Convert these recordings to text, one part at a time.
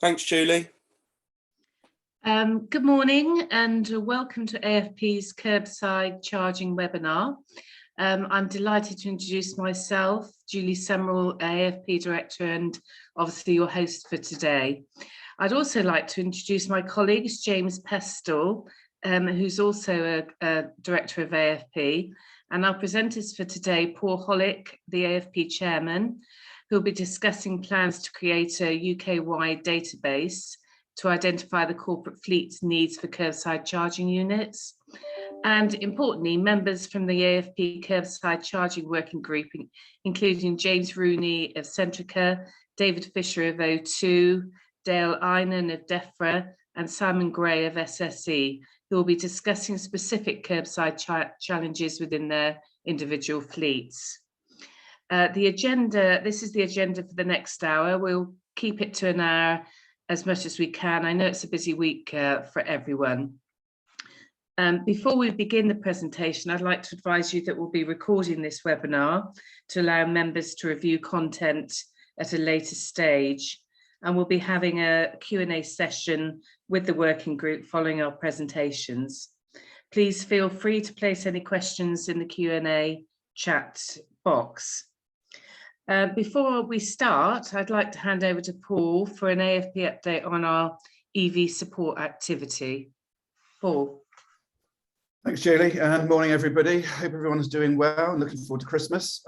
Thanks, Julie. Good morning and welcome to AFP's Kerbside Charging webinar. I'm delighted to introduce myself, Julie Summerall, AFP Director, and obviously your host for today. I'd also like to introduce my colleagues, James Pestle, who's also a Director of AFP, and our presenters for today, Paul Hollick, the AFP Chairman, who'll be discussing plans to create a UK-wide database to identify the corporate fleet's needs for curbside charging units. And importantly, members from the AFP Kerbside Charging Working Group, including James Rooney of Centrica, David Fisher of O2, Dale Einan of DEFRA, and Simon Gray of SSE, who will be discussing specific curbside challenges within their individual fleets. This is the agenda for the next hour. We'll keep it to an hour as much as we can. I know it's a busy week for everyone. Before we begin the presentation, I'd like to advise you that we'll be recording this webinar to allow members to review content at a later stage. And we'll be having a Q&A session with the working group following our presentations. Please feel free to place any questions in the Q&A chat box. Before we start, I'd like to hand over to Paul for an AFP update on our EV support activity. Paul. Thanks, Julie, and morning, everybody. Hope everyone's doing well and looking forward to Christmas.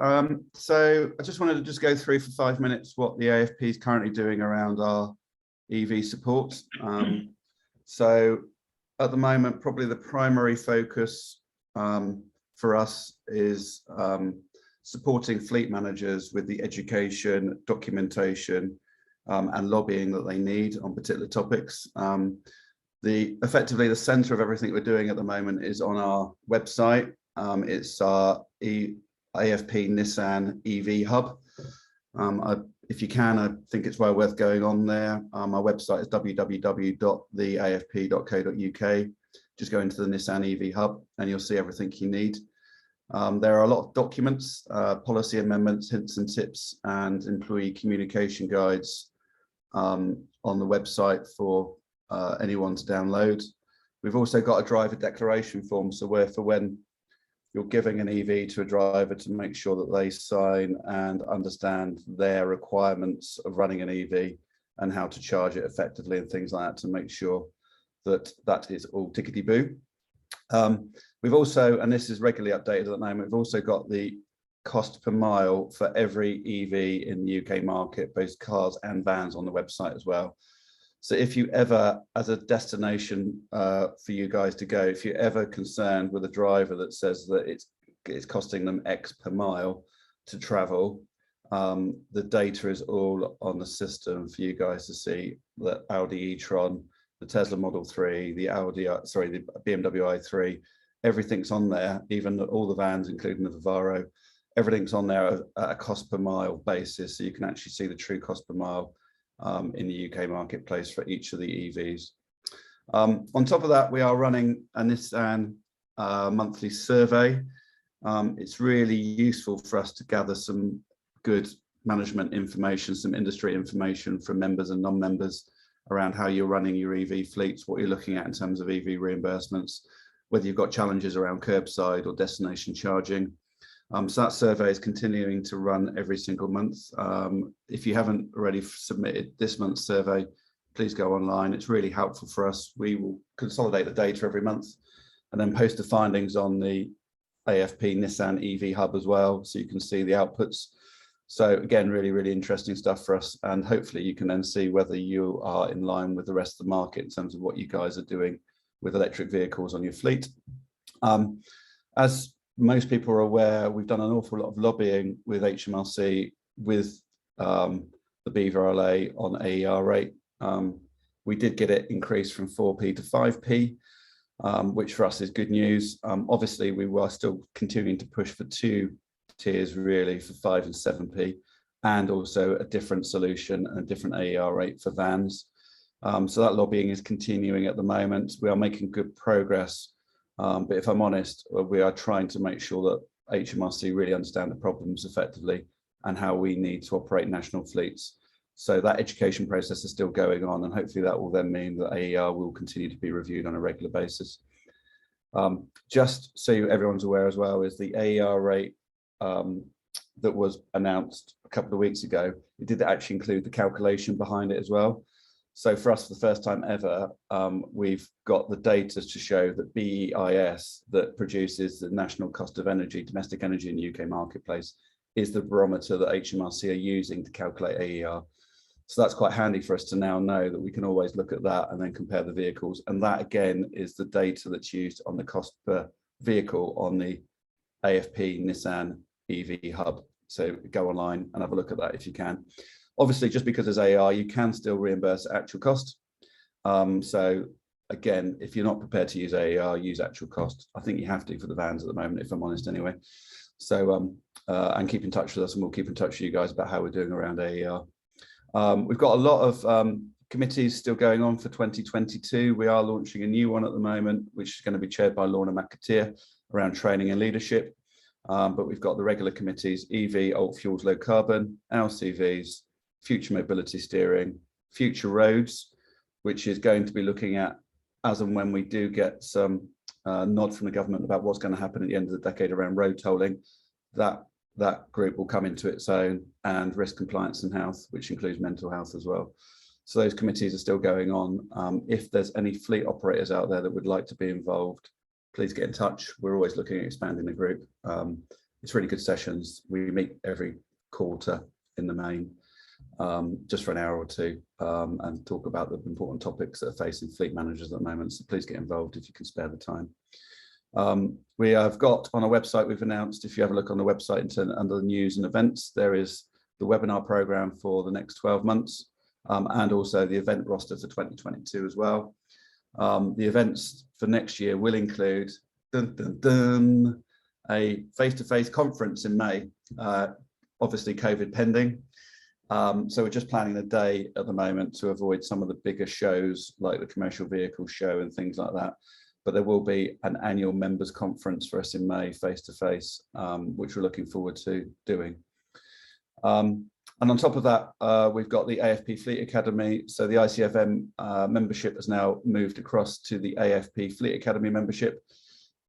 So I just wanted to go through for 5 minutes what the AFP is currently doing around our EV support. So at the moment, probably the primary focus for us is supporting fleet managers with the education, documentation, and lobbying that they need on particular topics. Effectively, the centre of everything we're doing at the moment is on our website. It's our AFP Nissan EV Hub. If you can, I think it's well worth going on there. Our website is www.theafp.co.uk. Just go into the Nissan EV Hub and you'll see everything you need. There are a lot of documents, policy amendments, hints and tips, and employee communication guides on the website for anyone to download. We've also got a driver declaration form, so when you're giving an EV to a driver, to make sure that they sign and understand their requirements of running an EV and how to charge it effectively and things like that, to make sure that that is all tickety-boo. We've also, and this is regularly updated at the moment, we've also got the cost per mile for every EV in the UK market, both cars and vans, on the website as well. So if you ever, as a destination for you guys to go, if you're ever concerned with a driver that says that it's costing them X per mile to travel, the data is all on the system for you guys to see. That Audi e-tron, the Tesla Model 3, the the BMW i3, everything's on there, even all the vans, including the Vivaro, everything's on there at a cost per mile basis, so you can actually see the true cost per mile in the UK marketplace for each of the EVs. On top of that, we are running a Nissan monthly survey. It's really useful for us to gather some good management information, some industry information from members and non-members around how you're running your EV fleets, what you're looking at in terms of EV reimbursements, whether you've got challenges around curbside or destination charging. So that survey is continuing to run every single month. If you haven't already submitted this month's survey, please go online. It's really helpful for us. We will consolidate the data every month and then post the findings on the AFP Nissan EV Hub as well, so you can see the outputs. So again, really, really interesting stuff for us. And hopefully you can then see whether you are in line with the rest of the market in terms of what you guys are doing with electric vehicles on your fleet. As most people are aware, we've done an awful lot of lobbying with HMRC, with the BVRLA on AER rate. We did get it increased from 4p to 5p, which for us is good news. Obviously, we were still continuing to push for 2 tiers, really, for 5 and 7p, and also a different solution and a different AER rate for vans. So that lobbying is continuing at the moment. We are making good progress, but if I'm honest, we are trying to make sure that HMRC really understand the problems effectively and how we need to operate national fleets. So that education process is still going on, and hopefully that will then mean that AER will continue to be reviewed on a regular basis. Just so everyone's aware as well, is the AER rate that was announced a couple of weeks ago, it did actually include the calculation behind it as well. So for us, for the first time ever, we've got the data to show that BEIS, that produces the national cost of energy, domestic energy in the UK marketplace, is the barometer that HMRC are using to calculate AER. So that's quite handy for us to now know that we can always look at that and then compare the vehicles. And that again is the data that's used on the cost per vehicle on the AFP Nissan EV hub. So go online and have a look at that if you can. Obviously, just because there's AER, you can still reimburse actual cost. So again, if you're not prepared to use AER, use actual cost. I think you have to for the vans at the moment, if I'm honest anyway. So and keep in touch with us, and we'll keep in touch with you guys about how we're doing around AER. We've got a lot of committees still going on for 2022. We are launching a new one at the moment, which is going to be chaired by Lorna McAteer around training and leadership. But we've got the regular committees: EV, alt fuels, low carbon, LCVs, future mobility steering, future roads, which is going to be looking at as and when we do get some nod from the government about what's going to happen at the end of the decade around road tolling. That group will come into its own, and risk compliance and health, which includes mental health as well. So those committees are still going on. If there's any fleet operators out there that would like to be involved, please get in touch. We're always looking at expanding the group. It's really good sessions. We meet every quarter in the main, just for an hour or two, and talk about the important topics that are facing fleet managers at the moment. So please get involved if you can spare the time. We have got on our website, we've announced, if you have a look on the website under the news and events, there is the webinar program for the next 12 months, and also the event roster for 2022 as well. The events for next year will include a face-to-face conference in May, obviously COVID pending. So we're just planning a day at the moment to avoid some of the bigger shows like the commercial vehicle show and things like that. But there will be an annual members conference for us in May, face-to-face, which we're looking forward to doing. And on top of that, we've got the AFP Fleet Academy. So the ICFM membership has now moved across to the AFP Fleet Academy membership.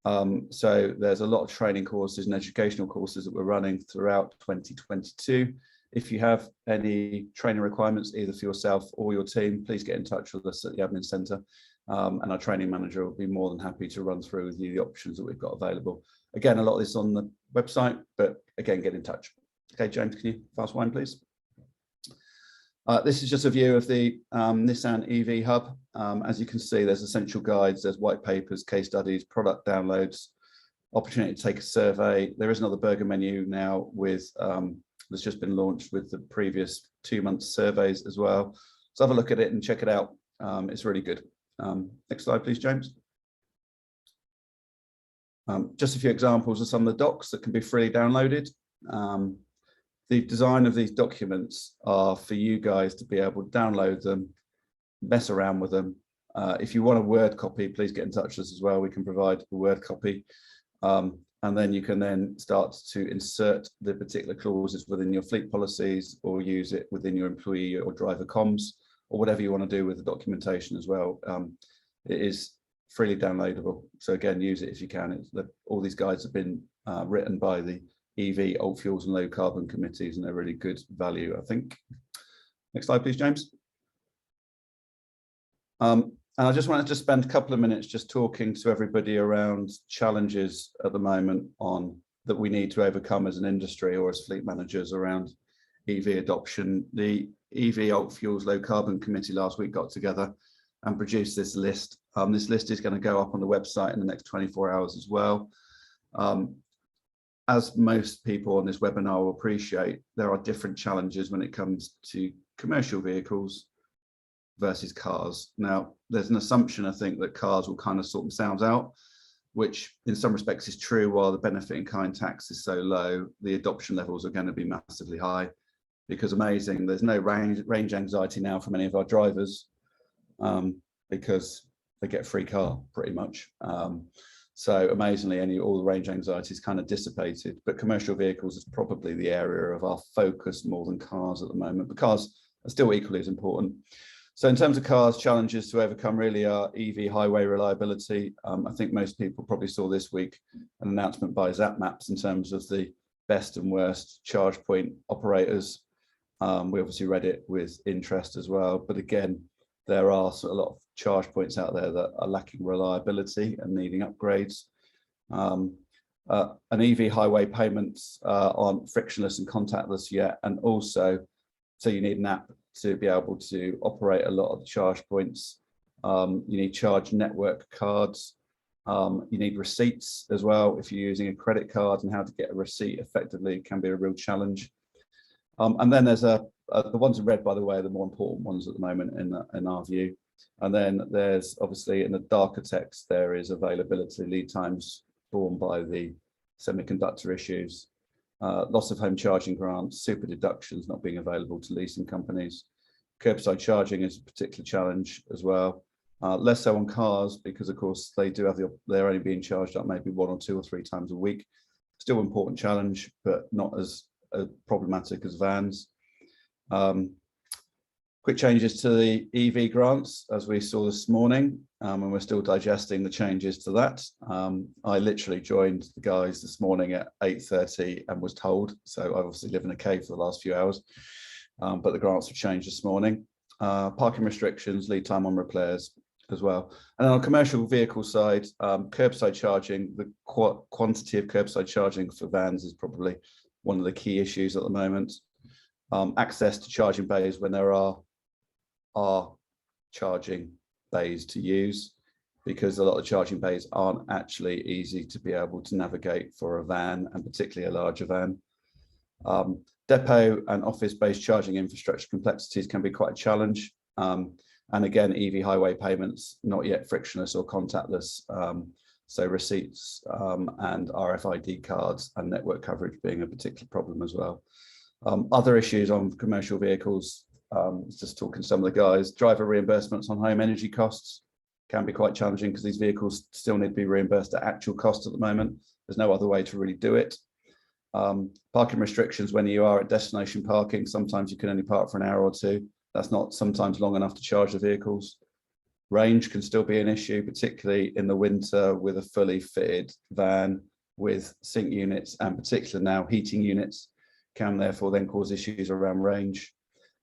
So there's a lot of training courses and educational courses that we're running throughout 2022. If you have any training requirements, either for yourself or your team, please get in touch with us at the admin centre. And our training manager will be more than happy to run through with you the options that we've got available. Again, a lot of this on the website, but again, get in touch. Okay, James, can you fast wind, please? This is just a view of the Nissan EV hub. As you can see, there's essential guides, there's white papers, case studies, product downloads, opportunity to take a survey. There is another burger menu now with that's just been launched with the previous 2 months surveys as well. So have a look at it and check it out. It's really good. Next slide, please, James. Just a few examples of some of the docs that can be freely downloaded. The design of these documents are for you guys to be able to download them, mess around with them. If you want a Word copy, please get in touch with us as well. We can provide a Word copy. And then you can then start to insert the particular clauses within your fleet policies, or use it within your employee or driver comms, or whatever you want to do with the documentation as well. It is freely downloadable. So again, use it if you can. All these guides have been written by the EV, alt fuels and low carbon committees, and they're really good value, I think. Next slide, please, James. And I just wanted to spend a couple of minutes just talking to everybody around challenges at the moment that we need to overcome as an industry or as fleet managers around EV adoption. The EV alt fuels low carbon committee last week got together and produced this list. This list is going to go up on the website in the next 24 hours as well. As most people on this webinar will appreciate, there are different challenges when it comes to commercial vehicles versus cars. Now, there's an assumption, I think, that cars will kind of sort themselves out, which in some respects is true. While the benefit in kind tax is so low, the adoption levels are going to be massively high, because amazing, there's no range anxiety now from any of our drivers, because they get a free car pretty much. So amazingly, all the range anxiety is kind of dissipated, but commercial vehicles is probably the area of our focus more than cars at the moment, because are still equally as important. So in terms of cars, challenges to overcome really are EV highway reliability. I think most people probably saw this week an announcement by ZapMaps in terms of the best and worst charge point operators. We obviously read it with interest as well, but again, there are a lot of charge points out there that are lacking reliability and needing upgrades. An EV highway payments aren't frictionless and contactless yet, and also, so you need an app to be able to operate a lot of the charge points. You need charge network cards. You need receipts as well. If you're using a credit card, and how to get a receipt effectively can be a real challenge. And then there's the ones in red, by the way, are the more important ones at the moment in our view. And then there's obviously in the darker text, there is availability, lead times borne by the semiconductor issues, loss of home charging grants, super deductions not being available to leasing companies. Curbside charging is a particular challenge as well. Less so on cars because, of course, they do have they're only being charged up maybe 1 or 2 or 3 times a week. Still important challenge, but not as problematic as vans. Quick changes to the EV grants, as we saw this morning, and we're still digesting the changes to that. I literally joined the guys this morning at 8:30 and was told, so I obviously live in a cave for the last few hours, but the grants have changed this morning. Parking restrictions, lead time on repairs as well. And on the commercial vehicle side, curbside charging, the quantity of curbside charging for vans is probably one of the key issues at the moment. Access to charging bays when there are charging bays to use, because a lot of charging bays aren't actually easy to be able to navigate for a van, and particularly a larger van. Depot and office-based charging infrastructure complexities can be quite a challenge. And again, EV highway payments, not yet frictionless or contactless. So receipts and RFID cards and network coverage being a particular problem as well. Other issues on commercial vehicles, just talking to some of the guys, driver reimbursements on home energy costs can be quite challenging because these vehicles still need to be reimbursed at actual cost at the moment. There's no other way to really do it. Parking restrictions when you are at destination parking, sometimes you can only park for an hour or 2. That's not sometimes long enough to charge the vehicles. Range can still be an issue, particularly in the winter with a fully fitted van with sink units, and particularly now heating units can therefore then cause issues around range.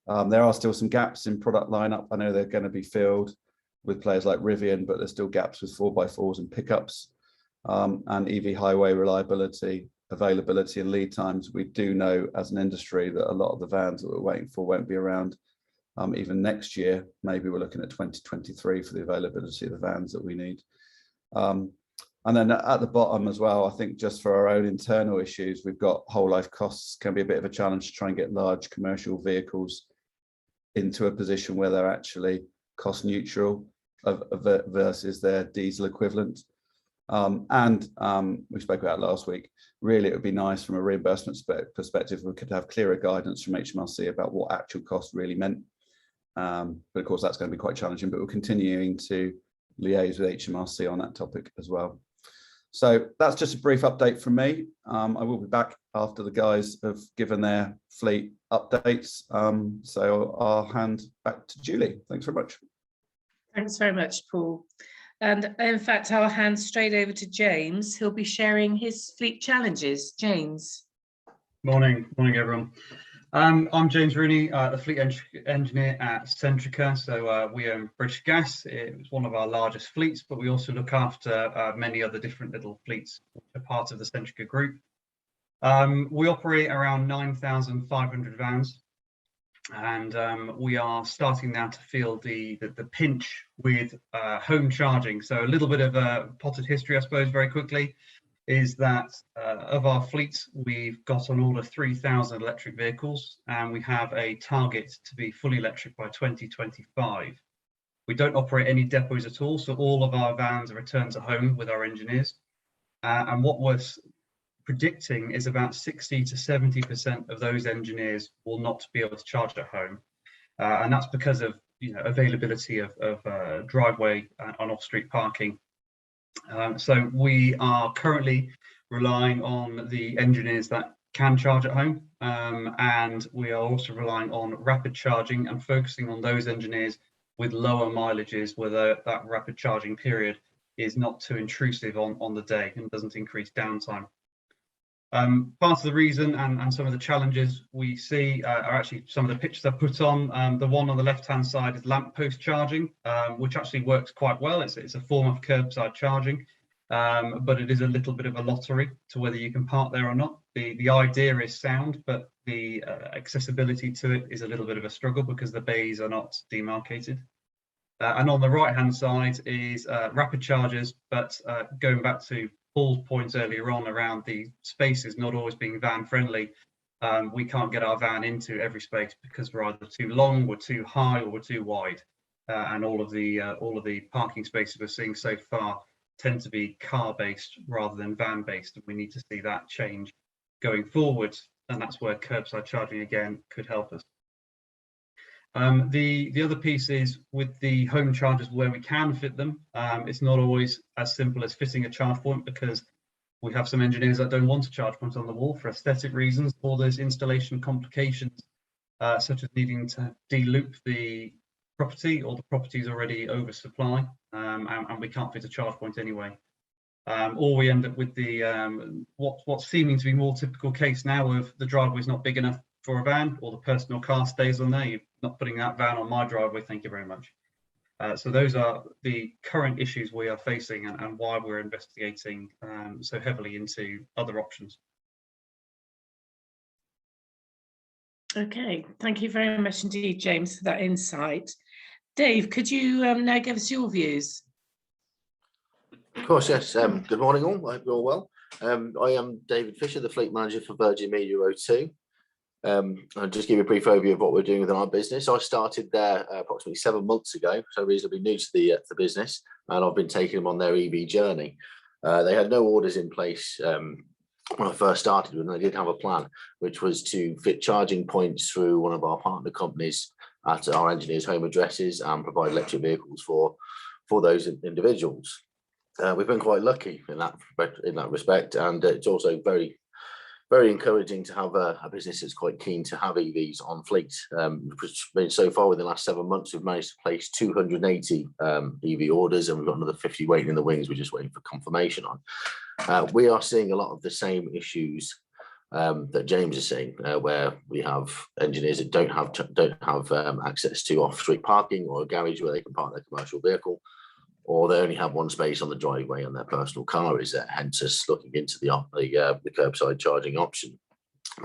There are still some gaps in product lineup. I know they're going to be filled with players like Rivian, but there's still gaps with 4x4s and pickups. And EV highway reliability, availability and lead times. We do know as an industry that a lot of the vans that we're waiting for won't be around even next year. Maybe we're looking at 2023 for the availability of the vans that we need. And then at the bottom as well, I think just for our own internal issues, we've got whole life costs can be a bit of a challenge to try and get large commercial vehicles into a position where they're actually cost neutral versus their diesel equivalent. We spoke about last week. Really, it would be nice from a reimbursement perspective, we could have clearer guidance from HMRC about what actual cost really meant. But of course, that's going to be quite challenging, but we're continuing to liaise with HMRC on that topic as well. So that's just a brief update from me. I will be back after the guys have given their fleet updates. So I'll hand back to Julie. Thanks very much. Thanks very much, Paul. And in fact, I'll hand straight over to James. He'll be sharing his fleet challenges. James. Morning, everyone. I'm James Rooney, the fleet engineer at Centrica. So we own British Gas. It's one of our largest fleets, but we also look after many other different little fleets which are part of the Centrica group. We operate around 9,500 vans, and we are starting now to feel the pinch with home charging. So a little bit of a potted history, I suppose, very quickly, is that of our fleet, we've got on order 3,000 electric vehicles, and we have a target to be fully electric by 2025. We don't operate any depots at all, so all of our vans are returned to home with our engineers. And what we're predicting is about 60 to 70% of those engineers will not be able to charge at home. And that's because of availability of driveway and off-street parking. So we are currently relying on the engineers that can charge at home, and we are also relying on rapid charging and focusing on those engineers with lower mileages where that rapid charging period is not too intrusive on the day and doesn't increase downtime. Part of the reason and some of the challenges we see are actually some of the pictures I put on. The one on the left-hand side is lamppost charging, which actually works quite well. It's a form of curbside charging, but it is a little bit of a lottery to whether you can park there or not. The idea is sound, but the accessibility to it is a little bit of a struggle because the bays are not demarcated. And on the right-hand side is rapid chargers, but going back to Paul's point earlier on around the spaces not always being van friendly, we can't get our van into every space because we're either too long, we're too high, or we're too wide. And all of the parking spaces we're seeing so far tend to be car-based rather than van-based, and we need to see that change going forward. And that's where curbside charging again could help us. The other piece is with the home chargers where we can fit them, it's not always as simple as fitting a charge point because we have some engineers that don't want a charge point on the wall for aesthetic reasons, or there's installation complications such as needing to de-loop the property, or the property is already oversupply, and we can't fit a charge point anyway. Or we end up with the what's seeming to be more typical case now of the driveway is not big enough for a van, or the personal car stays on there. You're not putting that van on my driveway, thank you very much. So those are the current issues we are facing and why we're investigating so heavily into other options. Okay, thank you very much indeed, James, for that insight. Dave, could you now give us your views? Of course, yes. Good morning all, I hope you're all well. I am David Fisher, the Fleet Manager for Virgin Media O2. I'll just give you a brief overview of what we're doing within our business. I started there approximately 7 months ago, so reasonably new to the business, and I've been taking them on their EV journey. They had no orders in place when I first started with them. They did have a plan, which was to fit charging points through one of our partner companies at our engineers' home addresses and provide electric vehicles for those individuals. We've been quite lucky in that respect, and it's also very encouraging to have a business that's quite keen to have EVs on fleet. So far, within the last 7 months, we've managed to place 280 EV orders, and we've got another 50 waiting in the wings. We're just waiting for confirmation on. We are seeing a lot of the same issues that James is seeing, where we have engineers that don't have access to off-street parking or a garage where they can park their commercial vehicle, or they only have one space on the driveway and their personal car is there, hence us looking into the curbside charging option.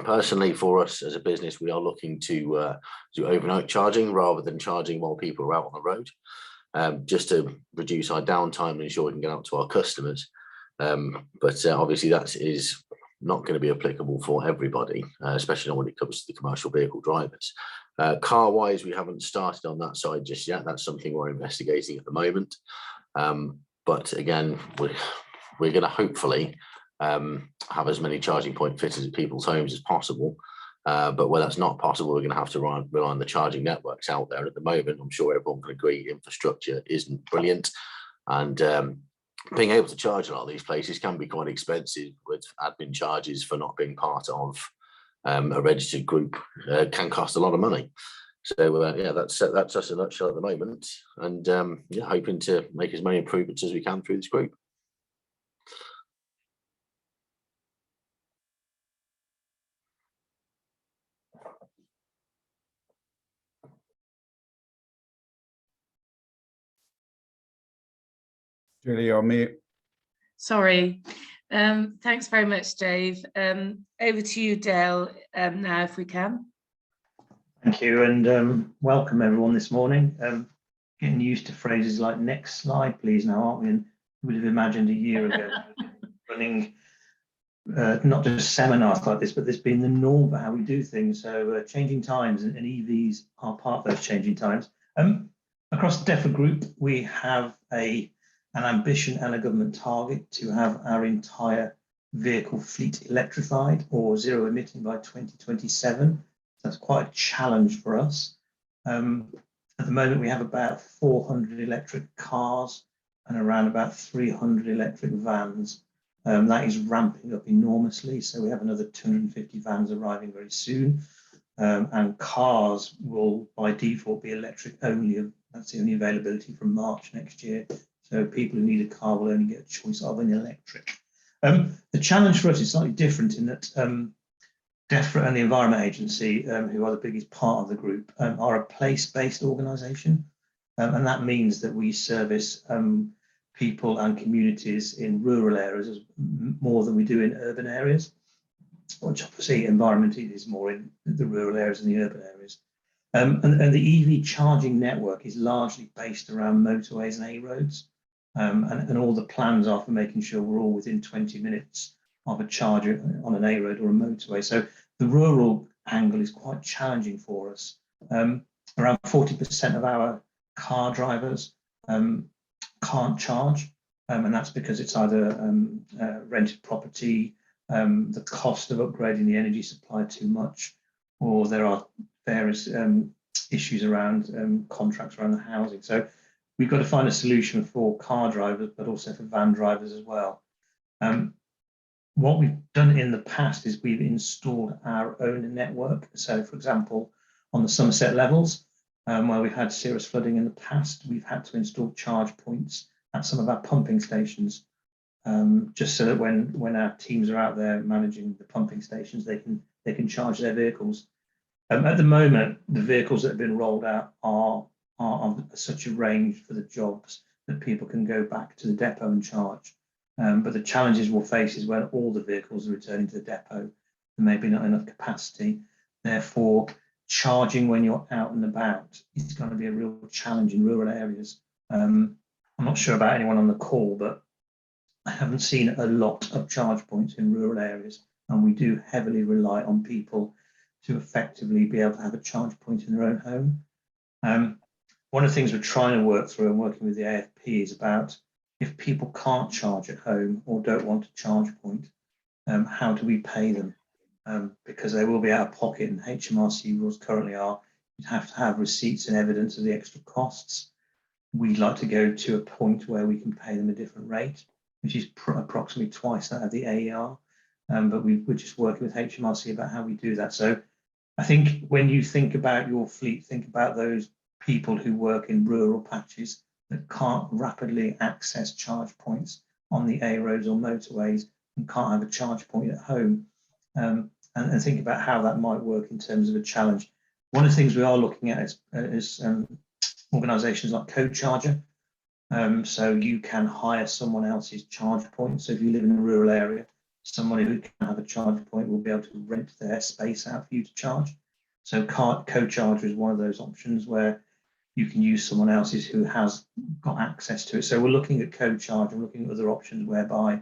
Personally, for us as a business, we are looking to do overnight charging rather than charging while people are out on the road, just to reduce our downtime and ensure we can get out to our customers. But obviously that is not going to be applicable for everybody, especially when it comes to the commercial vehicle drivers. Car-wise, we haven't started on that side just yet. That's something we're investigating at the moment. But again, we're going to hopefully have as many charging point fitters at people's homes as possible. But where that's not possible, we're going to have to rely on the charging networks out there. At the moment, I'm sure everyone can agree infrastructure isn't brilliant. And being able to charge a lot of these places can be quite expensive, with admin charges for not being part of a registered group can cost a lot of money. So yeah, that's us in a nutshell at the moment, and yeah, hoping to make as many improvements as we can through this group. Julie, you're on mute. Sorry. Thanks very much, Dave. Over to you, Dale, now, if we can. Thank you, and welcome everyone this morning. Getting used to phrases like "next slide, please" now, aren't we? And we would have imagined a year ago running not just seminars like this, but this being the norm for how we do things. So changing times, and EVs are part of those changing times. Across the DEFRA group, we have an ambition and a government target to have our entire vehicle fleet electrified or zero emitting by 2027. That's quite a challenge for us. At the moment, we have about 400 electric cars and around about 300 electric vans. That is ramping up enormously. So we have another 250 vans arriving very soon. And cars will by default be electric only. That's the only availability from March next year. So people who need a car will only get a choice of an electric. The challenge for us is slightly different in that DEFRA and the Environment Agency, who are the biggest part of the group, are a place-based organisation. And that means that we service people and communities in rural areas more than we do in urban areas, which obviously environmentally is more in the rural areas and the urban areas. And the EV charging network is largely based around motorways and A roads. And all the plans are for making sure we're all within 20 minutes of a charger on an A road or a motorway. So the rural angle is quite challenging for us. Around 40% of our car drivers can't charge, and that's because it's either rented property, the cost of upgrading the energy supply too much, or there are various issues around contracts around the housing. So we've got to find a solution for car drivers, but also for van drivers as well. What we've done in the past is we've installed our own network. So, for example, on the Somerset levels, where we've had serious flooding in the past, we've had to install charge points at some of our pumping stations, just so that when our teams are out there managing the pumping stations, they can charge their vehicles. At the moment, the vehicles that have been rolled out are of such a range for the jobs that people can go back to the depot and charge. But the challenges we'll face is when all the vehicles are returning to the depot, there may be not enough capacity. Therefore, charging when you're out and about is going to be a real challenge in rural areas. I'm not sure about anyone on the call, but I haven't seen a lot of charge points in rural areas, and we do heavily rely on people to effectively be able to have a charge point in their own home. One of the things we're trying to work through and working with the AFP is about if people can't charge at home or don't want a charge point, how do we pay them? Because they will be out of pocket, and HMRC rules currently are you'd have to have receipts and evidence of the extra costs. We'd like to go to a point where we can pay them a different rate, which is approximately twice that of the AER. But we're just working with HMRC about how we do that. So I think when you think about your fleet, think about those people who work in rural patches that can't rapidly access charge points on the A roads or motorways and can't have a charge point at home, and think about how that might work in terms of a challenge. One of the things we are looking at is organisations like Co-Charger. So you can hire someone else's charge point. So if you live in a rural area, somebody who can have a charge point will be able to rent their space out for you to charge. So Co-Charger is one of those options where you can use someone else's who has got access to it. So we're looking at Co-Charger, looking at other options whereby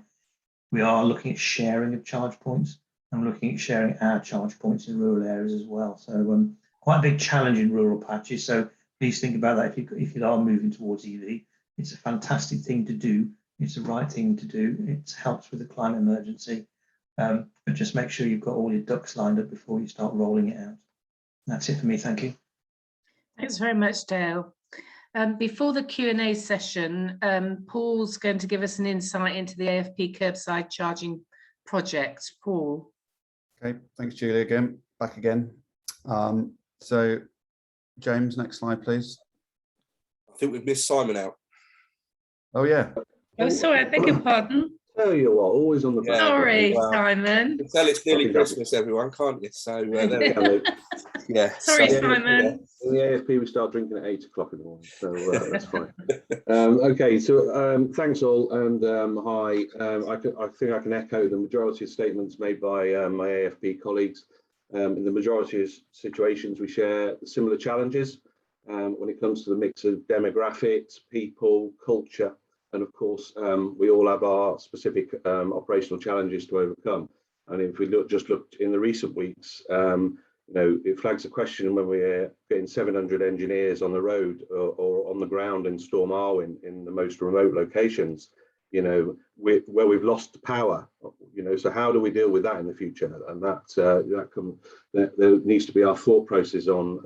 we are looking at sharing of charge points and looking at sharing our charge points in rural areas as well. So quite a big challenge in rural patches. So please think about that if you are moving towards EV. It's a fantastic thing to do. It's the right thing to do. It helps with the climate emergency. But just make sure you've got all your ducks lined up before you start rolling it out. That's it for me. Thank you. Thanks very much, Dale. Before the Q&A session, Paul's going to give us an insight into the AFP Kerbside Charging project. Paul. Okay, thanks, Julie, back again. So, James, next slide, please. I think we've missed Simon out. Oh, yeah. Oh, sorry, I beg your pardon. Tell you what, always on the back. Sorry, well, Simon. You can tell it's nearly Christmas, everyone, can't you? So there we go. Yeah. Sorry, so, Simon. In the AFP, we start drinking at 8 o'clock in the morning, so that's fine. Okay, so thanks all, and hi. I think I can echo the majority of statements made by my AFP colleagues. In the majority of situations, we share similar challenges when it comes to the mix of demographics, people, culture, and of course, we all have our specific operational challenges to overcome. And if we just looked in the recent weeks, you know, it flags a question when we're getting 700 engineers on the road or on the ground in Storm Arwen in the most remote locations. where we've lost power, so how do we deal with that in the future? And there needs to be our thought process on,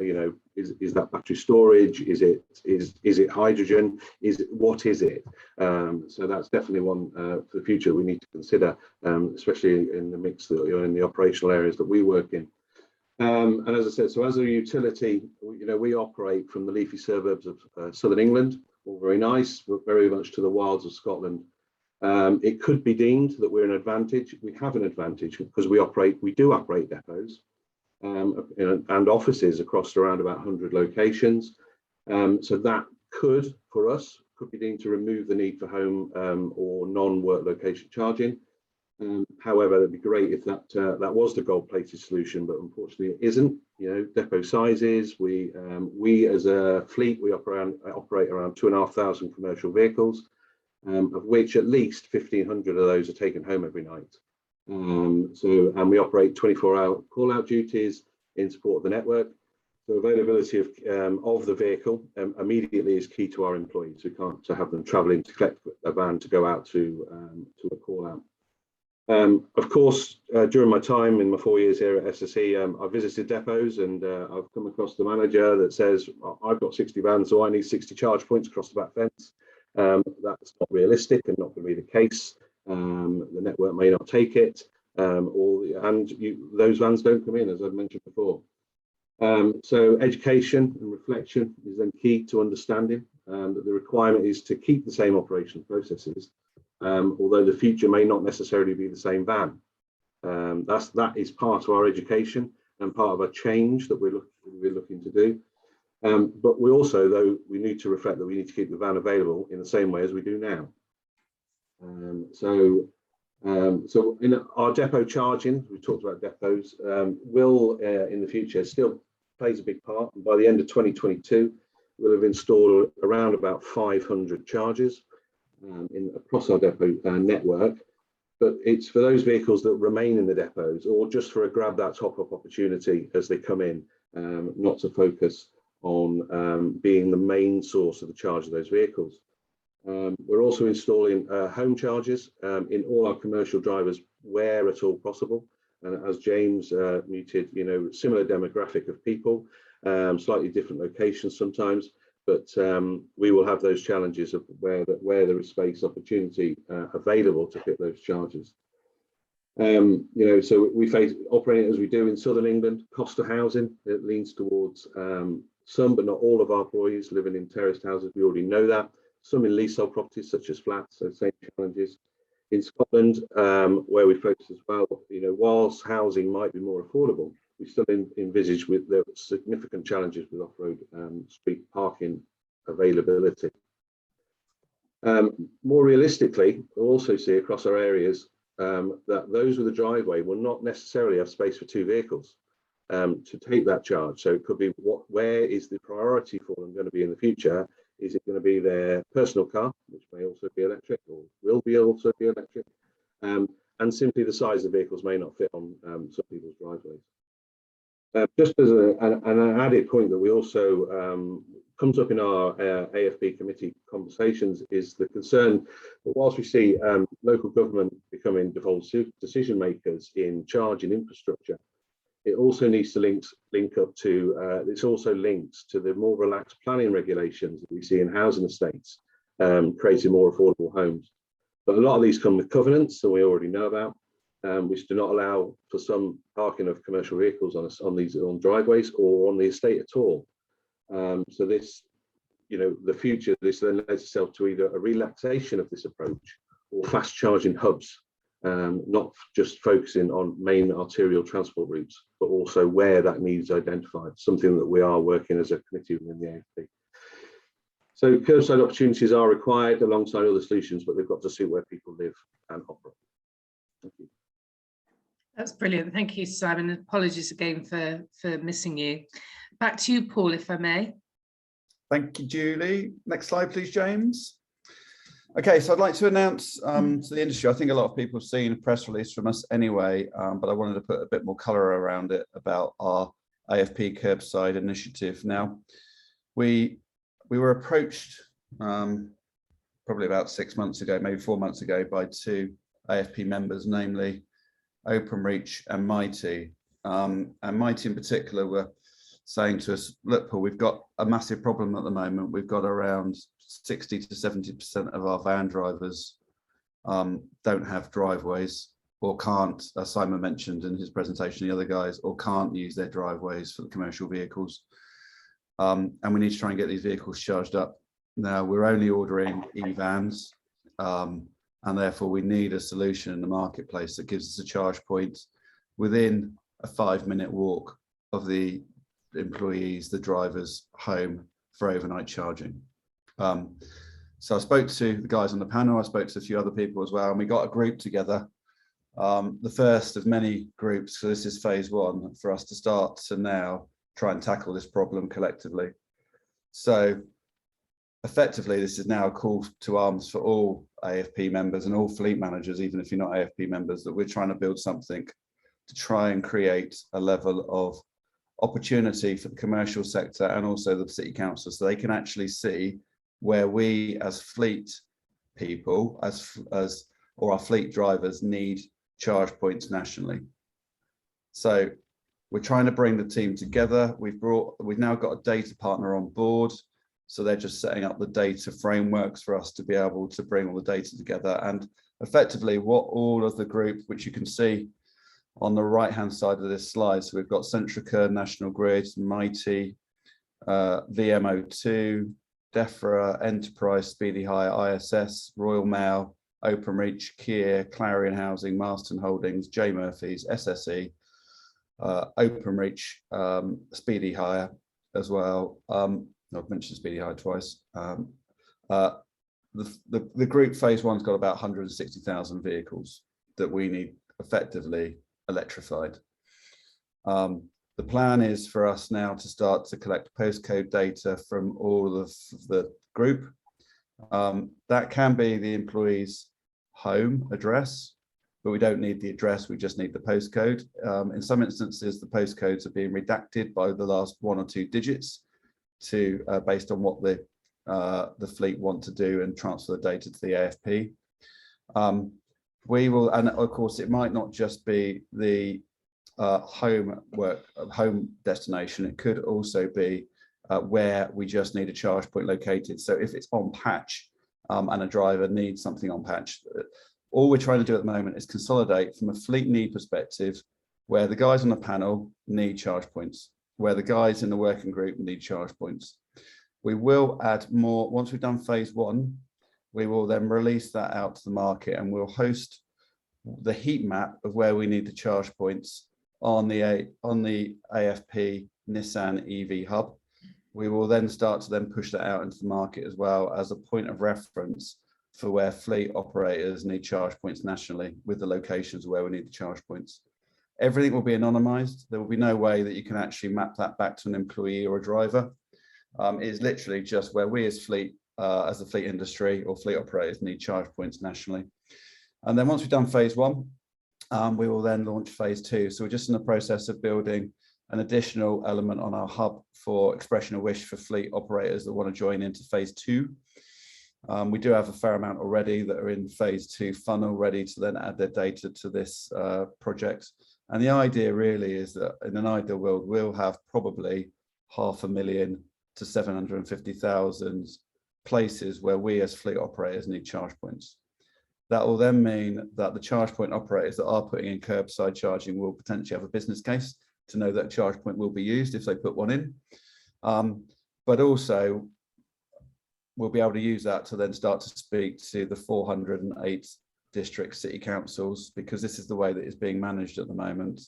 is that battery storage? Is it hydrogen? What is it? So that's definitely one for the future we need to consider, especially in the mix that in the operational areas that we work in. And as I said, so as a utility, we operate from the leafy suburbs of southern England, all very nice, but very much to the wilds of Scotland. It could be deemed that we're an advantage. We have an advantage because we do operate depots and offices across around about 100 locations. So that could be deemed to remove the need for home or non-work location charging. However, it'd be great if that was the gold-plated solution, but unfortunately it isn't. Depot sizes. We as a fleet, we operate around 2,500 commercial vehicles, of which at least 1,500 of those are taken home every night. And we operate 24-hour call-out duties in support of the network. So availability of the vehicle immediately is key to our employees. We can't have them travelling to collect a van to go out to a call-out. Of course, during my time in my 4 years here at SSE, I've visited depots and I've come across the manager that says, I've got 60 vans, so I need 60 charge points across the back fence. That's not realistic and not going to be the case. The network may not take it, those vans don't come in, as I've mentioned before. So education and reflection is then key to understanding that the requirement is to keep the same operational processes, although the future may not necessarily be the same van. That is part of our education and part of a change that we're looking to do. But we also, though, we need to reflect that we need to keep the van available in the same way as we do now. So in our depot charging, we talked about depots, will in the future still plays a big part. And by the end of 2022, we'll have installed around about 500 chargers across our depot network. But it's for those vehicles that remain in the depots or just for a grab that top-up opportunity as they come in, not to focus on being the main source of the charge of those vehicles. We're also installing home chargers in all our commercial drivers where at all possible. And as James muted, similar demographic of people, slightly different locations sometimes, but we will have those challenges of where there is space opportunity available to fit those charges. So we face operating as we do in southern England, cost of housing, it leans towards some, but not all of our employees living in terraced houses. We already know that. Some in leasehold properties such as flats, so same challenges. In Scotland, where we focus as well, whilst housing might be more affordable, we still envisage with the significant challenges with off-road street parking availability. More realistically, we'll also see across our areas that those with a driveway will not necessarily have space for two vehicles to take that charge. So it could be where is the priority for them going to be in the future? Is it going to be their personal car, which may also be electric or will be also be electric? And simply the size of the vehicles may not fit on some people's driveways. Just as an added point that we also comes up in our AFP committee conversations is the concern that whilst we see local government becoming default decision makers in charging infrastructure, it also needs to link up to, it's also linked to the more relaxed planning regulations that we see in housing estates, creating more affordable homes. But a lot of these come with covenants that we already know about, which do not allow for some parking of commercial vehicles on driveways or on the estate at all. So this, the future, this then lends itself to either a relaxation of this approach or fast charging hubs. Not just focusing on main arterial transport routes, but also where that needs identified, something that we are working as a committee within the AFP. So curbside opportunities are required alongside other solutions, but they've got to suit where people live and operate. Thank you. That's brilliant. Thank you, Simon. Apologies again for missing you. Back to you, Paul, if I may. Thank you, Julie. Next slide, please, James. Okay, so I'd like to announce to the industry, I think a lot of people have seen a press release from us anyway, but I wanted to put a bit more colour around it about our AFP Kerbside initiative. Now, we were approached probably about 6 months ago, maybe 4 months ago, by two AFP members, namely Openreach and Mighty. And Mighty in particular were saying to us, look, Paul, we've got a massive problem at the moment. We've got around 60 to 70% of our van drivers don't have driveways, or can't, as Simon mentioned in his presentation, the other guys, or can't use their driveways for the commercial vehicles. And we need to try and get these vehicles charged up. Now, we're only ordering e-vans, and therefore we need a solution in the marketplace that gives us a charge point within a 5-minute walk of the employees, the drivers' home for overnight charging. So I spoke to the guys on the panel, I spoke to a few other people as well, and we got a group together, the first of many groups. So this is phase one for us to start to now try and tackle this problem collectively. So effectively, this is now a call to arms for all AFP members and all fleet managers, even if you're not AFP members, that we're trying to build something to try and create a level of opportunity for the commercial sector and also the city council, so they can actually see where we as fleet people, or our fleet drivers, need charge points nationally. So we're trying to bring the team together. We've now got a data partner on board, so they're just setting up the data frameworks for us to be able to bring all the data together. And effectively what all of the group, which you can see on the right hand side of this slide, so we've got Centrica, National Grid, Mighty, VMO2, DEFRA, Enterprise, Speedy Hire, ISS, Royal Mail, Openreach, Kier, Clarion Housing, Marston Holdings, J Murphy's, SSE, Openreach, Speedy Hire as well. I've mentioned Speedy Hire twice. The group phase one's got about 160,000 vehicles that we need effectively electrified. The plan is for us now to start to collect postcode data from all of the group. That can be the employee's home address, but we don't need the address, we just need the postcode. In some instances, the postcodes are being redacted by the last 1 or 2 digits to based on what the fleet want to do and transfer the data to the AFP. We will, and of course, it might not just be the home destination. It could also be where we just need a charge point located. So if it's on patch and a driver needs something on patch, all we're trying to do at the moment is consolidate from a fleet need perspective, where the guys on the panel need charge points, where the guys in the working group need charge points. We will add more once we've done phase one. We will then release that out to the market, and we'll host the heat map of where we need the charge points on the AFP Nissan EV hub. We will then start to then push that out into the market as well as a point of reference for where fleet operators need charge points nationally, with the locations where we need the charge points. Everything will be anonymized. There will be no way that you can actually map that back to an employee or a driver. It is literally just where we as fleet, as the fleet industry or fleet operators need charge points nationally. And then once we've done phase one, we will then launch phase two. So we're just in the process of building an additional element on our hub for expression of wish for fleet operators that want to join into phase two. We do have a fair amount already that are in phase two funnel, ready to then add their data to this project. And the idea really is that in an ideal world, we'll have probably 500,000 to 750,000 places where we as fleet operators need charge points. That will then mean that the charge point operators that are putting in curbside charging will potentially have a business case to know that a charge point will be used if they put one in. But also we'll be able to use that to then start to speak to the 408 district city councils, because this is the way that it's being managed at the moment,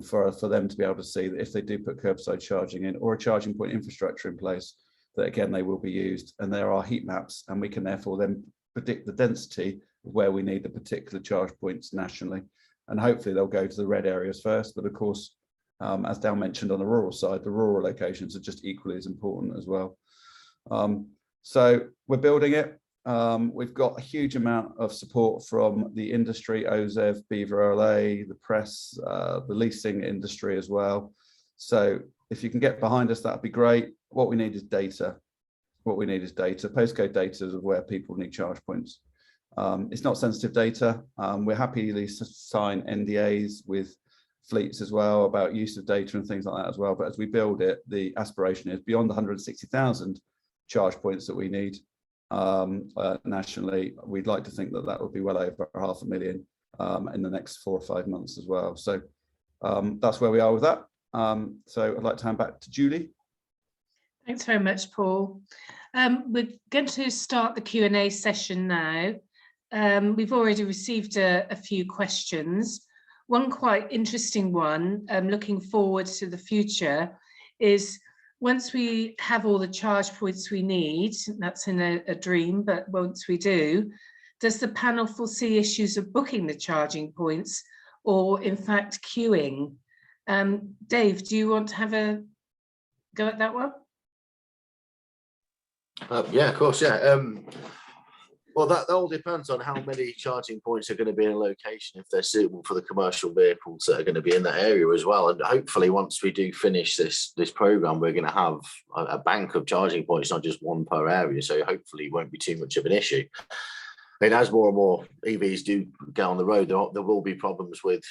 for them to be able to see that if they do put curbside charging in or a charging point infrastructure in place, that again, they will be used. And there are heat maps, and we can therefore then predict the density of where we need the particular charge points nationally. And hopefully they'll go to the red areas first. But of course, as Dal mentioned on the rural side, the rural locations are just equally as important as well. So we're building it. We've got a huge amount of support from the industry, OZEV, Beaver LA, the press, the leasing industry as well. So if you can get behind us, that'd be great. What we need is data. what we need is data, postcode data of where people need charge points. It's not sensitive data. We're happy to sign NDAs with fleets as well about use of data and things like that as well. But as we build it, the aspiration is beyond 160,000 charge points that we need nationally. We'd like to think that that would be well over 500,000 in the next 4 or 5 months as well. So that's where we are with that. So I'd like to hand back to Julie. Thanks very much, Paul. We're going to start the Q&A session now. We've already received a few questions. One quite interesting one, looking forward to the future, is once we have all the charge points we need, that's in a dream, but once we do, does the panel foresee issues of booking the charging points or in fact queuing? Dave, do you want to have a go at that one? Yeah, of course, yeah. Well, that all depends on how many charging points are going to be in a location, if they're suitable for the commercial vehicles that are going to be in that area as well. And hopefully, once we do finish this program, we're going to have a bank of charging points, not just one per area. So hopefully, it won't be too much of an issue. And as more and more EVs do get on the road, there will be problems with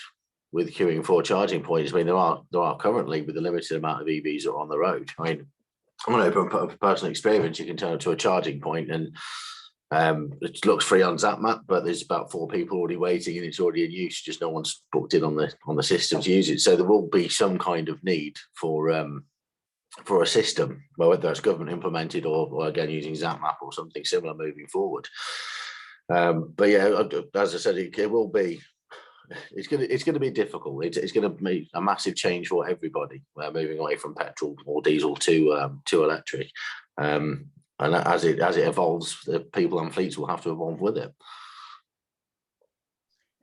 queuing for charging points. I mean, there are currently, with the limited amount of EVs that are on the road. I mean, I'm going to open personal experience. You can turn up to a charging point and it looks free on ZapMap, but there's about 4 people already waiting and it's already in use. Just no one's booked in on the system to use it. So there will be some kind of need for a system, well, whether that's government implemented or again using ZapMap or something similar moving forward. But yeah, as I said, it will be. It's going to be difficult. It's going to be a massive change for everybody. Moving away from petrol or diesel to electric. And as it evolves, the people and fleets will have to evolve with it.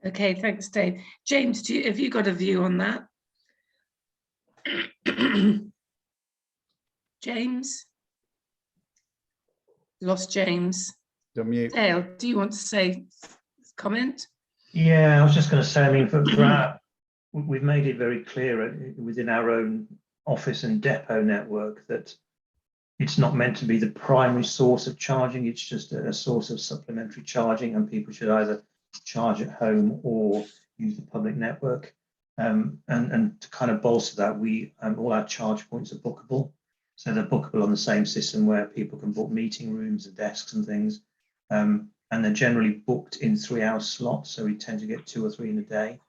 Okay, thanks, Dave. James, have you got a view on that? James? Lost James. You're mute. Dale, do you want to say comment? Yeah, I was just going to say, I mean, we've made it very clear within our own office and depot network that it's not meant to be the primary source of charging. It's just a source of supplementary charging, and people should either charge at home or use the public network. And to kind of bolster that, all our charge points are bookable. So they're bookable on the same system where people can book meeting rooms and desks and things. And they're generally booked in 3-hour slots. So we tend to get 2 or 3 in a day.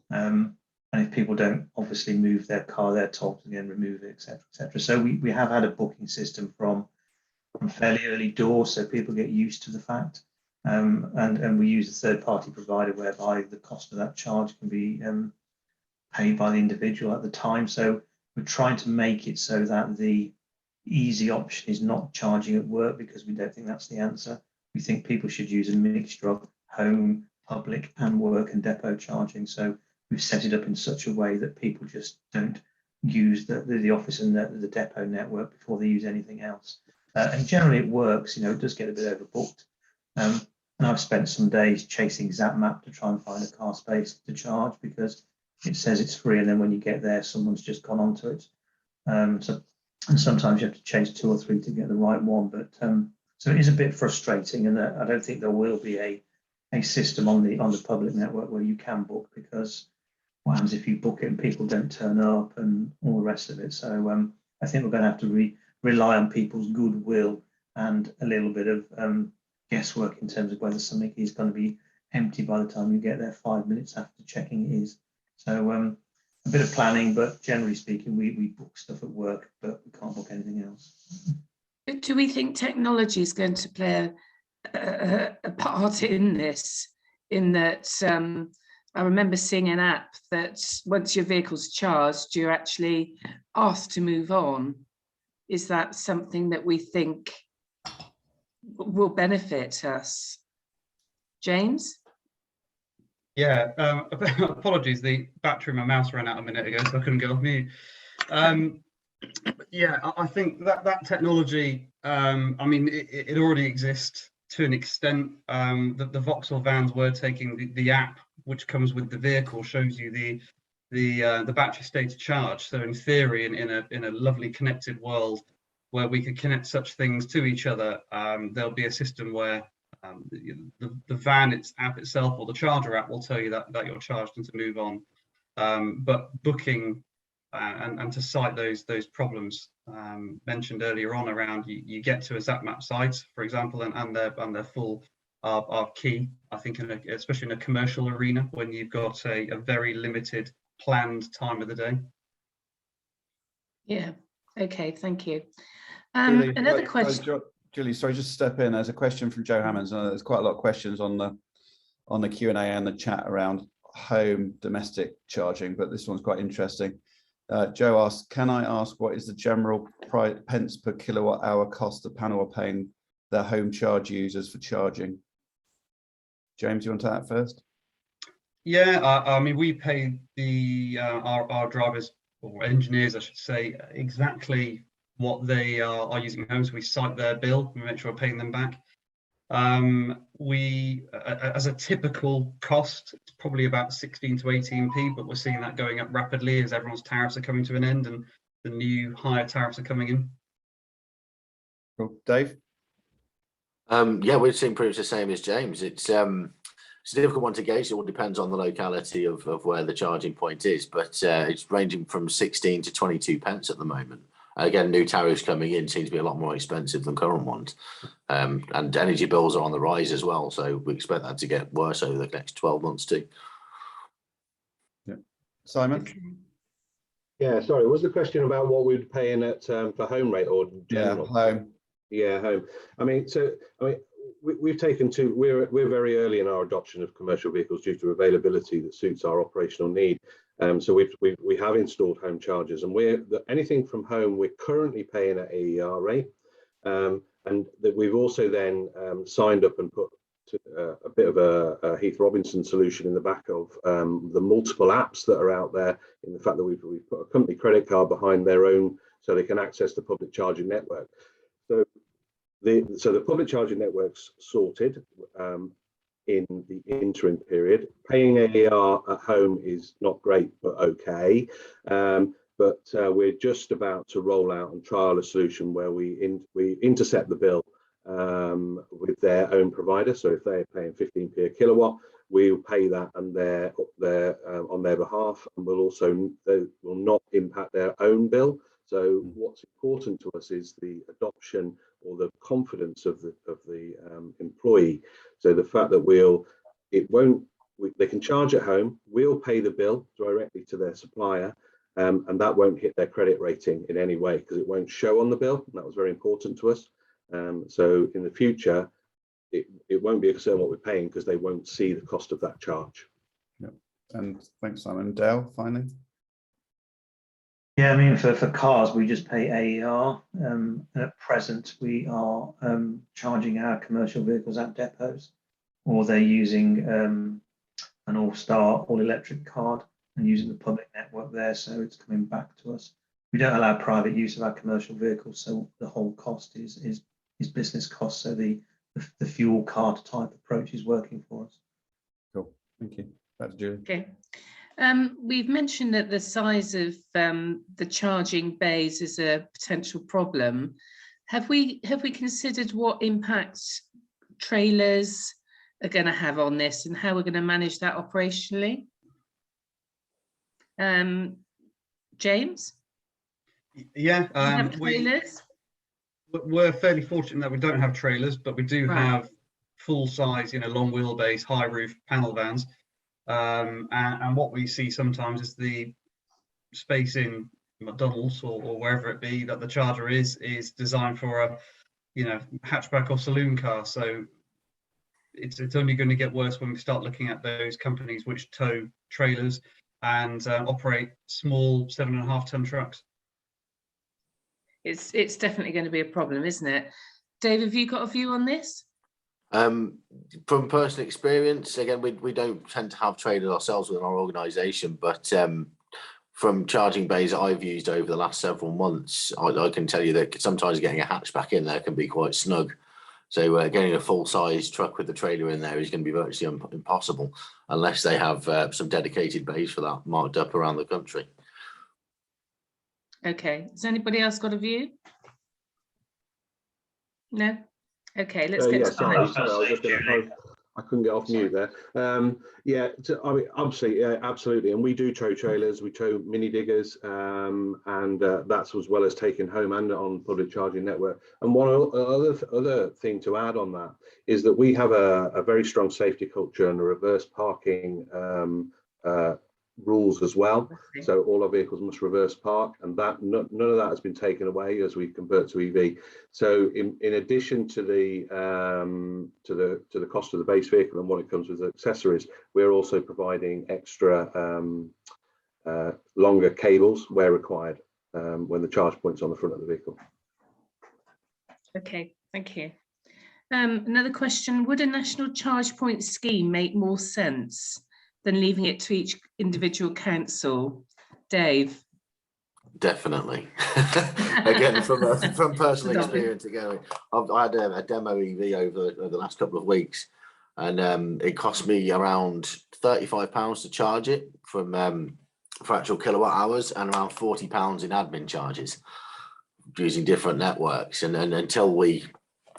And if people don't obviously move their car, they're told to again remove it, etc., etc. So we have had a booking system from fairly early doors, so people get used to the fact. And we use a third-party provider whereby the cost of that charge can be paid by the individual at the time. So we're trying to make it so that the easy option is not charging at work, because we don't think that's the answer. We think people should use a mixture of home, public, and work and depot charging. So we've set it up in such a way that people just don't use the office and the depot network before they use anything else. And generally it works. You know, it does get a bit overbooked. And I've spent some days chasing ZapMap to try and find a car space to charge, because it says it's free, and then when you get there, someone's just gone onto it. And sometimes you have to chase 2 or 3 to get the right one. But so it is a bit frustrating, and I don't think there will be a system on the public network where you can book, because what happens if you book it and people don't turn up and all the rest of it? So I think we're going to have to rely on people's goodwill and a little bit of guesswork in terms of whether something is going to be empty by the time you get there 5 minutes after checking it is. So a bit of planning, but generally speaking, we book stuff at work, but we can't book anything else. Do we think technology is going to play a part in this, in that I remember seeing an app that once your vehicle's charged, you're actually asked to move on. Is that something that we think will benefit us? James? Yeah, apologies, the battery in my mouse ran out a minute ago, so I couldn't get off mute. Yeah, I think that technology, I mean, it already exists to an extent. The Vauxhall vans were taking the app which comes with the vehicle, shows you the battery state of charge. So in theory, in a lovely connected world, where we could connect such things to each other, there'll be a system where the van app itself or the charger app will tell you that you're charged and to move on. But booking and to cite those problems mentioned earlier on around you get to a ZapMap site, for example, and their full are key, I think, especially in a commercial arena when you've got a very limited planned time of the day. Yeah. Okay. Thank you. Julie, Another question. Julie, sorry, just step in. There's a question from Joe Hammonds. There's quite a lot of questions on the Q&A and the chat around home domestic charging, but this one's quite interesting. Joe asks, can I ask what is the general pence per kilowatt hour cost the panel are paying their home charge users for charging? James, you want to take that first? Yeah, I mean, we pay our drivers or engineers, I should say, exactly what they are using at home. So we cite their bill, we make sure we're paying them back. We, as a typical cost, it's probably about 16 to 18p, but we're seeing that going up rapidly as everyone's tariffs are coming to an end and the new higher tariffs are coming in. Cool. Dave? Yeah, we're seeing pretty much the same as James. It's a difficult one to gauge. It all depends on the locality of where the charging point is, but it's ranging from 16 to 22 pence at the moment. Again, new tariffs coming in seem to be a lot more expensive than current ones. And energy bills are on the rise as well. So we expect that to get worse over the next 12 months too. Yeah. Simon? Okay. Yeah, sorry, was the question about what we'd pay in at for home rate or general? Yeah, home. Yeah, home. We've taken we're very early in our adoption of commercial vehicles due to availability that suits our operational need. So we have installed home chargers, and anything from home we're currently paying at AER rate, and that we've also then signed up and put a bit of a Heath Robinson solution in the back of the multiple apps that are out there. In the fact that we've put a company credit card behind their own, so they can access the public charging network. So the public charging network's sorted in the interim period. Paying AER at home is not great, but okay. But we're just about to roll out and trial a solution where we intercept the bill with their own provider. So if they're paying 15p a kilowatt, we'll pay that and on their behalf, and they will not impact their own bill. So what's important to us is the adoption or the confidence of the employee. So the fact that they can charge at home, we'll pay the bill directly to their supplier, and that won't hit their credit rating in any way because it won't show on the bill. And that was very important to us. So in the future, it won't be a concern what we're paying because they won't see the cost of that charge. Yep. And thanks, Simon. Dale, finally. Yeah, I mean, for cars, we just pay AER. And at present, we are charging our commercial vehicles at depots, or they're using an all-star, all-electric card and using the public network there, so it's coming back to us. We don't allow private use of our commercial vehicles, so the whole cost is business cost. So the fuel card type approach is working for us. Cool, thank you. Back to Julie. Okay. We've mentioned that the size of the charging bays is a potential problem. Have we considered what impact trailers are going to have on this and how we're going to manage that operationally? James? Yeah, trailers? We're fairly fortunate that we don't have trailers, but we do have full size, long wheelbase, high roof panel vans. And what we see sometimes is the space in McDonald's or wherever it be that the charger is designed for a hatchback or saloon car. So it's only going to get worse when we start looking at those companies which tow trailers and operate small 7.5-ton trucks. It's definitely going to be a problem, isn't it? Dave, have you got a view on this? From personal experience, again, we don't tend to have trailers ourselves within our organisation, but from charging bays that I've used over the last several months, I can tell you that sometimes getting a hatchback in there can be quite snug. So getting a full-size truck with the trailer in there is going to be virtually impossible unless they have some dedicated bays for that marked up around the country. Okay, has anybody else got a view? No? Okay, let's get Yeah, to sorry, the sorry, I was just gonna, I couldn't get off mute there. Yeah, I mean, obviously, yeah, absolutely. And we do tow trailers, we tow mini diggers, and that's as well as taking home and on public charging network. And one other thing to add on that is that we have a very strong safety culture and a reverse parking rules as well. Okay. So all our vehicles must reverse park, and that none of that has been taken away as we convert to EV. So in addition to the cost of the base vehicle and what it comes with accessories, we're also providing extra longer cables where required when the charge point's on the front of the vehicle. Okay, thank you. Another question, would a national charge point scheme make more sense than leaving it to each individual council? Dave? Definitely. Again, from personal experience, again, I had a demo EV over the last couple of weeks, and it cost me around £35 to charge it for actual kilowatt hours, and around £40 in admin charges using different networks. And until we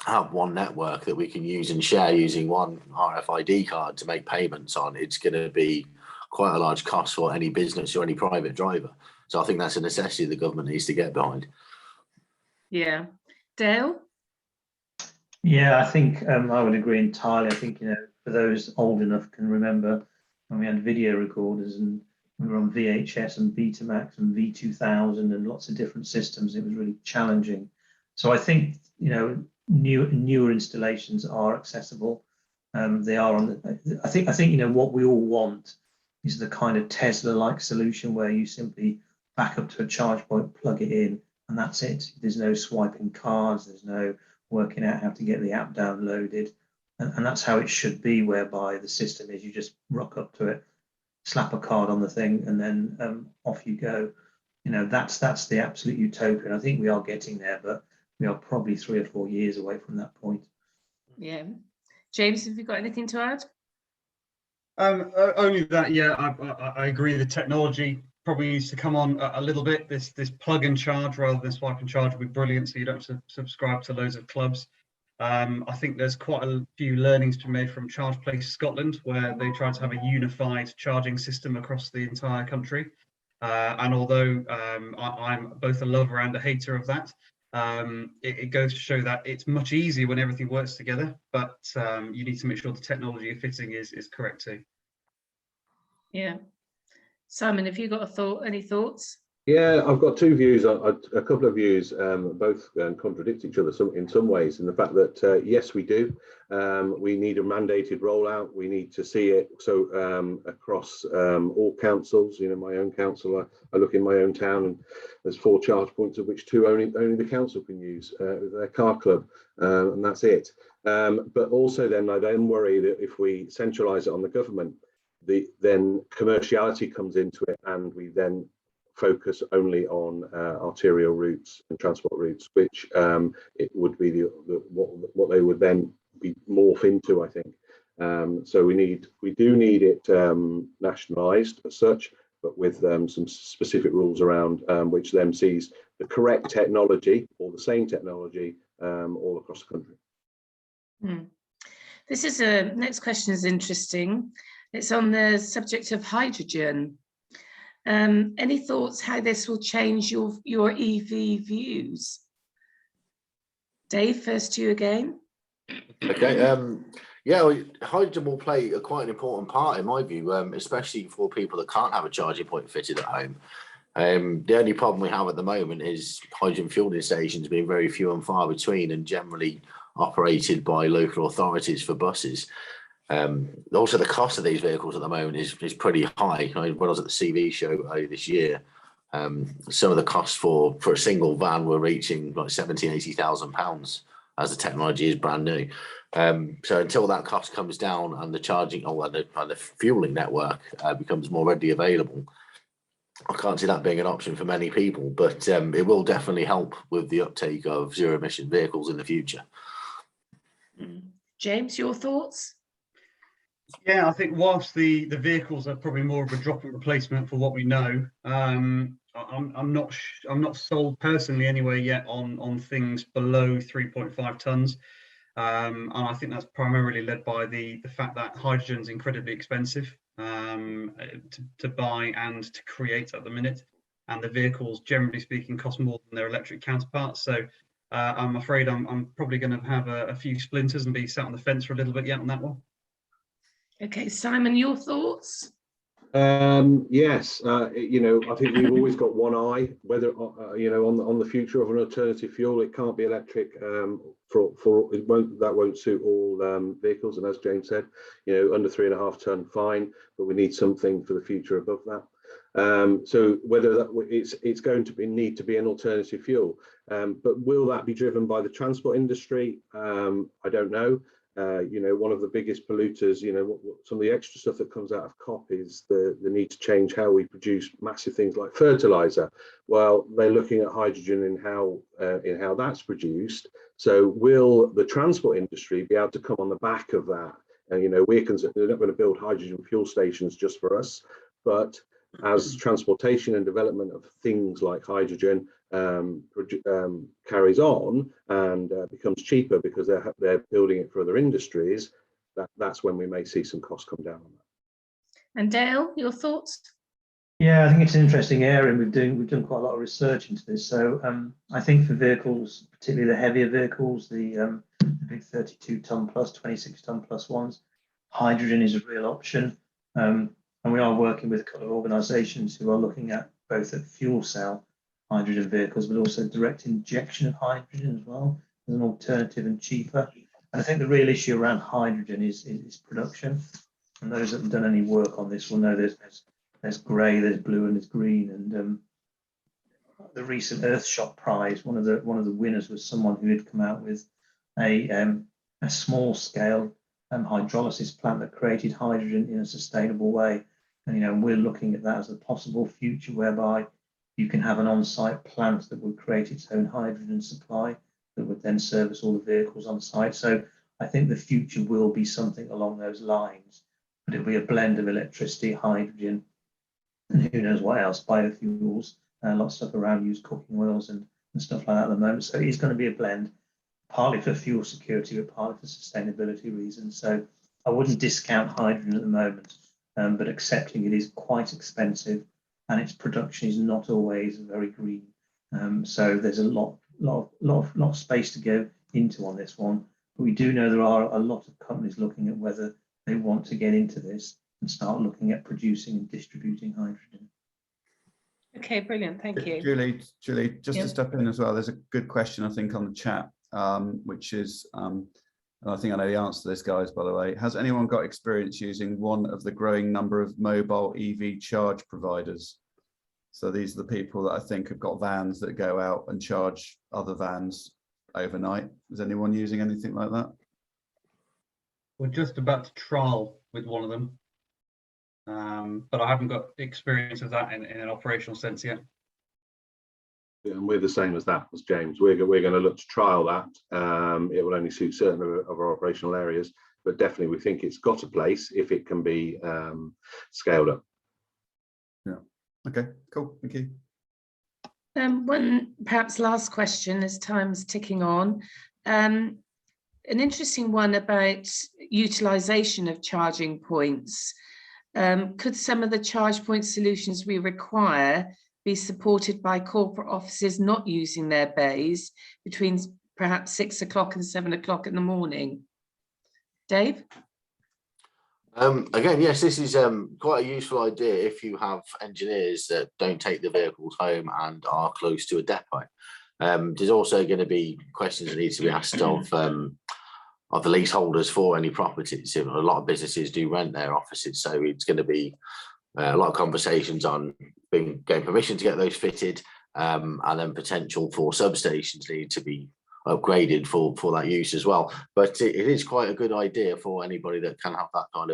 have one network that we can use and share using one RFID card to make payments on, it's going to be quite a large cost for any business or any private driver. So I think that's a necessity the government needs to get behind. Yeah. Dale? Yeah, I think I would agree entirely. I think, for those old enough can remember when we had video recorders and we were on VHS and Betamax and V2000 and lots of different systems, it was really challenging. So I think, newer installations are accessible. They are on the, I think what we all want is the kind of Tesla-like solution where you simply back up to a charge point, plug it in, and that's it. There's no swiping cards, there's no working out how to get the app downloaded. And that's how it should be, whereby the system is you just rock up to it, slap a card on the thing, and then off you go. That's the absolute utopia. And I think we are getting there, but we are probably 3 or 4 years away from that point. Yeah. James, have you got anything to add? Only that, yeah, I agree. The technology probably needs to come on a little bit. This plug and charge rather than swipe and charge would be brilliant, so you don't have to subscribe to loads of clubs. I think there's quite a few learnings to be made from Charge Place Scotland, where they tried to have a unified charging system across the entire country. And although I'm both a lover and a hater of that, it goes to show that it's much easier when everything works together, but you need to make sure the technology you're fitting is correct too. Yeah. Simon, have you got any thoughts? Yeah, I've got two views, a couple of views, both contradict each other in some ways, in the fact that, yes, we do. We need a mandated rollout. We need to see it across all councils. My own council, I look in my own town and there's 4 charge points, of which 2 only the council can use with their car club, and that's it. But also then I worry that if we centralise it on the government, then commerciality comes into it, and we then focus only on arterial routes and transport routes, which it would be what they would then be morph into, I think. So we do need it nationalised as such, but with some specific rules around which then sees the correct technology or the same technology all across the country. This is next question is interesting. It's on the subject of hydrogen. Any thoughts how this will change your EV views? Dave, first to you again. Okay. Yeah, hydrogen will play quite an important part in my view, especially for people that can't have a charging point fitted at home. The only problem we have at the moment is hydrogen fueling stations being very few and far between, and generally operated by local authorities for buses. Also, the cost of these vehicles at the moment is pretty high. When I was at the CV show earlier this year, some of the costs for a single van were reaching like £70,000-80,000 as the technology is brand new. So until that cost comes down and the charging and the fueling network becomes more readily available, I can't see that being an option for many people. But it will definitely help with the uptake of zero emission vehicles in the future. James, your thoughts? Yeah, I think whilst the vehicles are probably more of a drop-in replacement for what we know, I'm not sold personally anywhere yet on things below 3.5 tons. And I think that's primarily led by the fact that hydrogen is incredibly expensive to buy and to create at the minute, and the vehicles, generally speaking, cost more than their electric counterparts. So I'm afraid I'm probably going to have a few splinters and be sat on the fence for a little bit yet on that one. Okay, Simon, your thoughts? Yes, I think we've always got one eye, whether on the future of an alternative fuel. It can't be electric. That won't suit all vehicles, and as James said, under 3.5 ton, fine, but we need something for the future above that. So whether it's going to need to be an alternative fuel, but will that be driven by the transport industry? I don't know. One of the biggest polluters, some of the extra stuff that comes out of COP is the need to change how we produce massive things like fertilizer. Well, they're looking at hydrogen in how that's produced. So will the transport industry be able to come on the back of that? And they're not going to build hydrogen fuel stations just for us, but as transportation and development of things like hydrogen carries on and becomes cheaper because they're building it for other industries, that's when we may see some costs come down on that. And Dale, your thoughts? Yeah, I think it's an interesting area, and we've done quite a lot of research into this. So I think for vehicles, particularly the heavier vehicles, the big 32 ton plus, 26 ton plus ones, hydrogen is a real option. And we are working with a couple of organisations who are looking at both at fuel cell hydrogen vehicles, but also direct injection of hydrogen as well as an alternative and cheaper. And I think the real issue around hydrogen is production. And those that have done any work on this will know there's grey, there's blue, and there's green. And the recent Earthshot Prize, one of the winners was someone who had come out with a small scale hydrolysis plant that created hydrogen in a sustainable way. And we're looking at that as a possible future whereby you can have an on-site plant that would create its own hydrogen supply that would then service all the vehicles on site. So I think the future will be something along those lines, but it'll be a blend of electricity, hydrogen, and who knows what else, biofuels, a lot of stuff around used cooking oils and stuff like that at the moment. So it's going to be a blend, partly for fuel security, but partly for sustainability reasons. So I wouldn't discount hydrogen at the moment, but accepting it is quite expensive and its production is not always very green. So there's a lot of space to go into on this one. But we do know there are a lot of companies looking at whether they want to get into this and start looking at producing and distributing hydrogen. Okay, brilliant. Thank you. Julie, just Yeah. to step in as well, there's a good question, I think, on the chat, which is, and I think I know the answer to this, guys, by the way. Has anyone got experience using one of the growing number of mobile EV charge providers? So these are the people that I think have got vans that go out and charge other vans overnight. Is anyone using anything like that? We're just about to trial with one of them, but I haven't got experience of that in an operational sense yet. Yeah, and we're the same as James. We're going to look to trial that. It will only suit certain of our operational areas, but definitely we think it's got a place if it can be scaled up. Yeah. Okay, cool. Thank you. One perhaps last question as time's ticking on. An interesting one about utilisation of charging points. Could some of the charge point solutions we require be supported by corporate offices not using their bays between perhaps 6 o'clock and 7 o'clock in the morning? Dave? Again, yes, this is quite a useful idea if you have engineers that don't take the vehicles home and are close to a depot. There's also going to be questions that need to be asked of the leaseholders for any properties. A lot of businesses do rent their offices, so it's going to be a lot of conversations on getting permission to get those fitted, and then potential for substations need to be upgraded for that use as well. But it is quite a good idea for anybody that can have that kind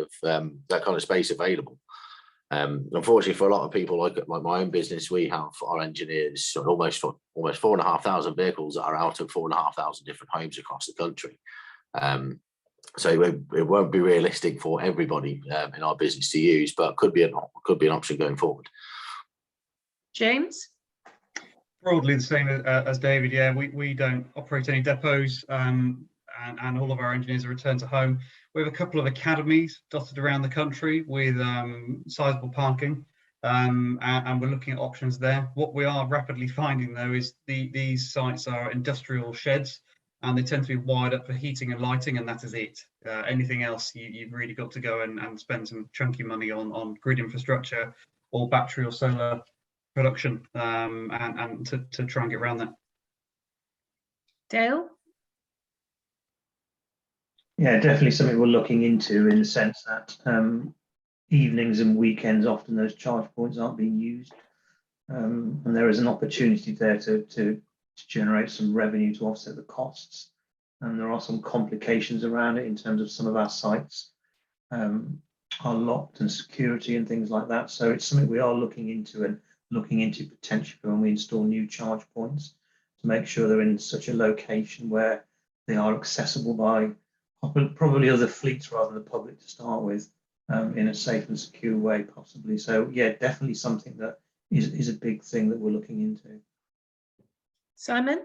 of space available. Unfortunately, for a lot of people like my own business, we have our engineers almost 4,500 vehicles that are out of 4,500 different homes across the country. So it won't be realistic for everybody in our business to use, but could be an option going forward. James? Broadly the same as David. Yeah, we don't operate any depots, and all of our engineers are returned to home. We have a couple of academies dotted around the country with sizable parking, and we're looking at options there. What we are rapidly finding though is these sites are industrial sheds, and they tend to be wired up for heating and lighting, and that is it. Anything else, you've really got to go and spend some chunky money on grid infrastructure or battery or solar production, and to try and get around that. Dale? Yeah, definitely something we're looking into, in the sense that evenings and weekends, often those charge points aren't being used. And there is an opportunity there to generate some revenue to offset the costs. And there are some complications around it in terms of some of our sites are locked, and security and things like that. So it's something we are looking into, and looking into potentially when we install new charge points, to make sure they're in such a location where they are accessible by probably other fleets rather than the public to start with, in a safe and secure way possibly. So yeah, definitely something that is a big thing that we're looking into. Simon?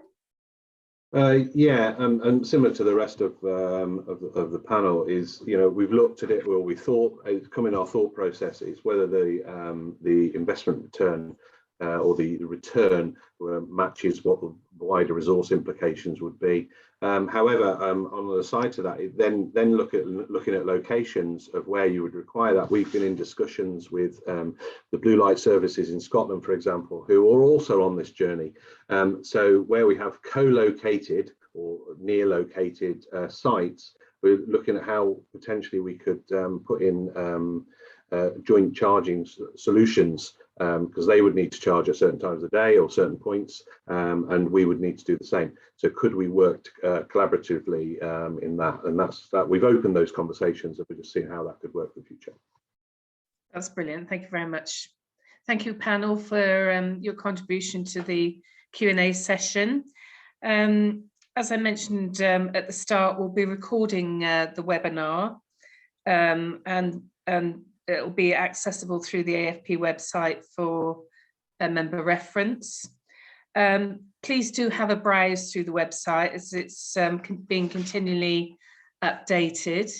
Yeah, and similar to the rest of the panel is, we've looked at it. Well, we thought it's come in our thought process is whether the investment return or the return matches what the wider resource implications would be. However, on the side to that, then looking at locations of where you would require that. We've been in discussions with the blue light services in Scotland, for example, who are also on this journey. So where we have co-located or near located sites, we're looking at how potentially we could put in joint charging solutions, because they would need to charge at certain times of the day or certain points, and we would need to do the same. So could we work collaboratively in that? And that's that. We've opened those conversations, and we're just seeing how that could work for the future. That's brilliant. Thank you very much. Thank you, panel, for your contribution to the Q&A session. As I mentioned at the start, we'll be recording the webinar, and it'll be accessible through the AFP website for a member reference. Please do have a browse through the website, as it's being continually updated.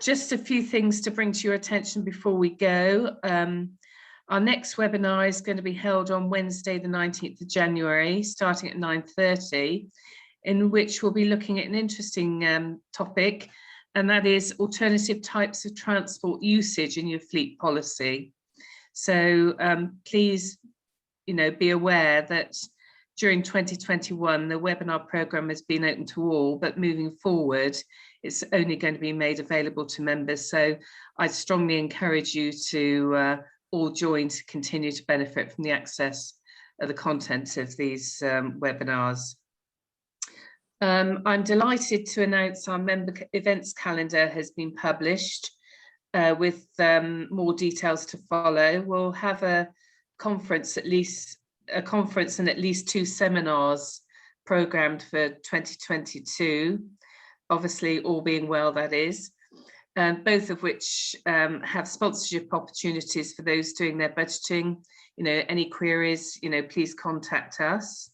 Just a few things to bring to your attention before we go. Our next webinar is going to be held on Wednesday, the 19th of January, starting at 9:30, in which we'll be looking at an interesting topic, and that is alternative types of transport usage in your fleet policy. So please, be aware that during 2021, the webinar programme has been open to all, but moving forward, it's only going to be made available to members. So I strongly encourage you to all join to continue to benefit from the access of the contents of these webinars. I'm delighted to announce our member events calendar has been published with more details to follow. We'll have a conference and at least 2 seminars programmed for 2022, obviously all being well, that is, both of which have sponsorship opportunities for those doing their budgeting. Any queries, please contact us.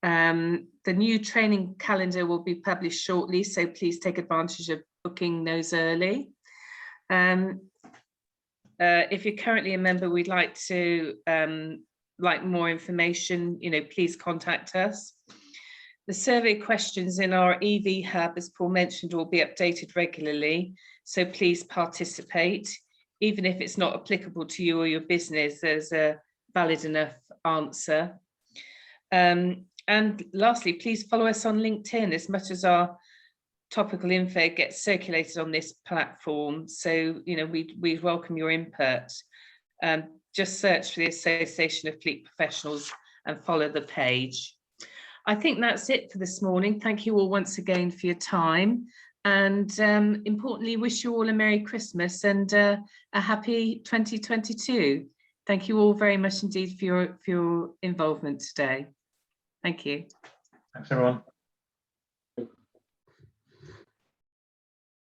The new training calendar will be published shortly, so please take advantage of booking those early. If you're currently a member, we'd like to like more information, please contact us. The survey questions in our EV hub, as Paul mentioned, will be updated regularly, so please participate. Even if it's not applicable to you or your business, there's a valid enough answer. And lastly, please follow us on LinkedIn, as much as our topical info gets circulated on this platform. So, we welcome your input. Just search for the Association of Fleet Professionals and follow the page. I think that's it for this morning. Thank you all once again for your time. And importantly, wish you all a Merry Christmas and a happy 2022. Thank you all very much indeed for your involvement today. Thank you. Thanks, everyone.